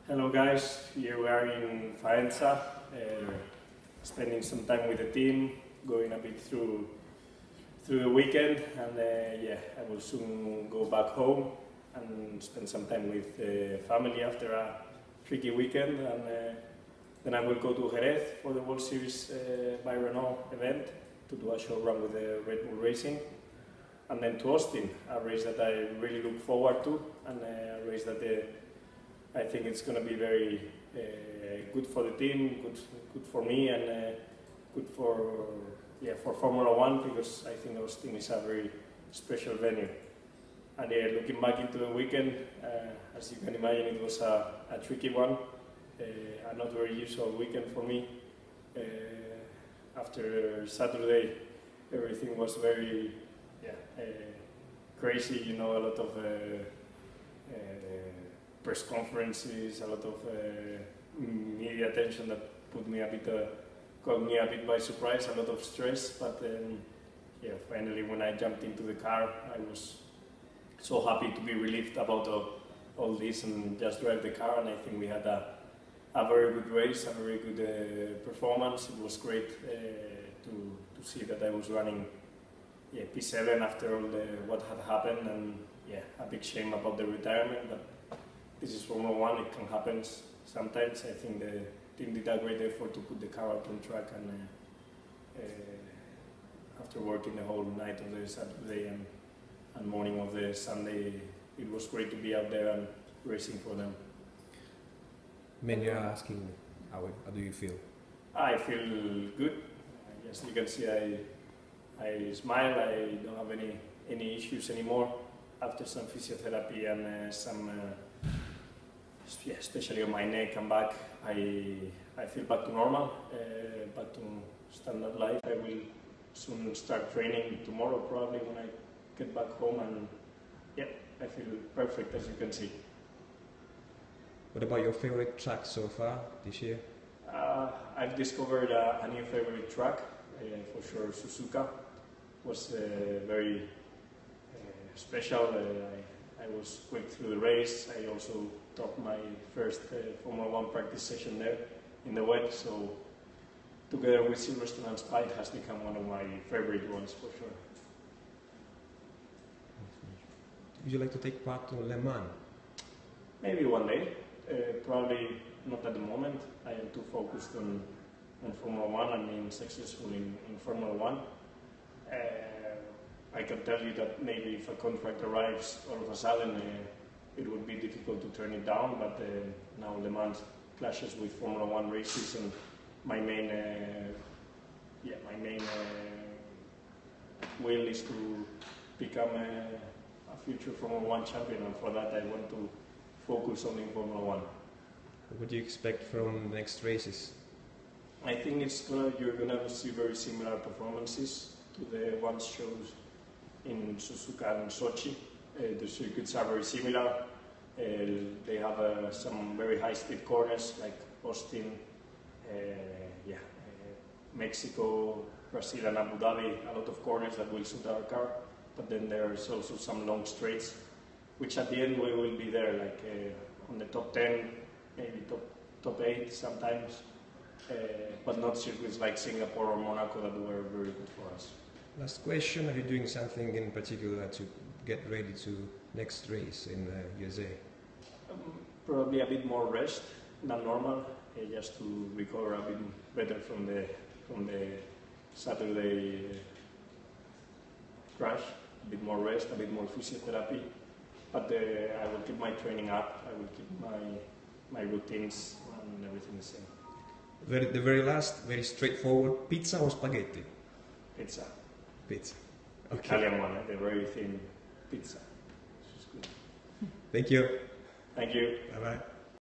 Hello guys, here we are in Faenza, spending some time with the team, going a bit through the weekend, and yeah, I will soon go back home and spend some time with the family after a tricky weekend, and then I will go to Jerez for the World Series by Renault event to do a short run with the Red Bull Racing, and then to Austin, a race that I really look forward to, and a race that I think it's going to be very good for the team, good for me, and good for Formula One, because I think Austin is a very special venue. And looking back into the weekend, as you can imagine, it was a tricky one, a not very usual weekend for me. After Saturday, everything was very crazy. You know, a lot of press conferences, a lot of media attention that caught me a bit by surprise, a lot of stress, but yeah, finally when I jumped into the car, I was so happy to be relieved about all this and just drive the car, and I think we had a very good race, a very good performance. It was great to see that I was running P7 after all what had happened, and yeah, a big shame about the retirement, but this is Formula One, it can happen sometimes. I think the team did a great effort to put the car out on track, and after working the whole night of the Saturday and morning of the Sunday, it was great to be out there and racing for them. Many are asking, how do you feel? I feel good. As you can see, I smile. I don't have any issues anymore after some physiotherapy and especially on my neck and back. I feel back to normal, back to standard life. I will soon start training tomorrow, probably when I get back home, and yeah, I feel perfect, as you can see. What about your favorite track so far this year? I've discovered a new favorite track, for sure. Suzuka was very special. I was quick through the race. I also took my first Formula One practice session there in the wet, so together with Silverstone and Spa, it has become one of my favorite ones for sure. Would you like to take part in Le Mans? Maybe one day, probably not at the moment. I am too focused on Formula One and being successful in Formula One. I can tell you that maybe if a contract arrives all of a sudden, it would be difficult to turn it down, but now Le Mans clashes with Formula One races, and my main will is to become a future Formula One champion, and for that I want to focus only in Formula One. What do you expect from the next races? I think you're gonna see very similar performances to the ones shown in Suzuka and Sochi. The circuits are very similar. They have some very high-speed corners like Austin, Mexico, Brazil and Abu Dhabi, a lot of corners that will suit our car, but then there's also some long straights, which at the end we will be there, like on the top 10, maybe top 8 sometimes, but not circuits like Singapore or Monaco that were very good for us. Last question, are you doing something in particular to get ready to next race in USA? Probably a bit more rest than normal, just to recover a bit better from the Saturday crash. A bit more rest, a bit more physiotherapy, but I will keep my training up. I will keep my routines and everything the same. The very last, very straightforward, pizza or spaghetti? Pizza. Pizza. Okay. Italian one, the very thin pizza. Which is good. Thank you. Thank you. Bye-bye.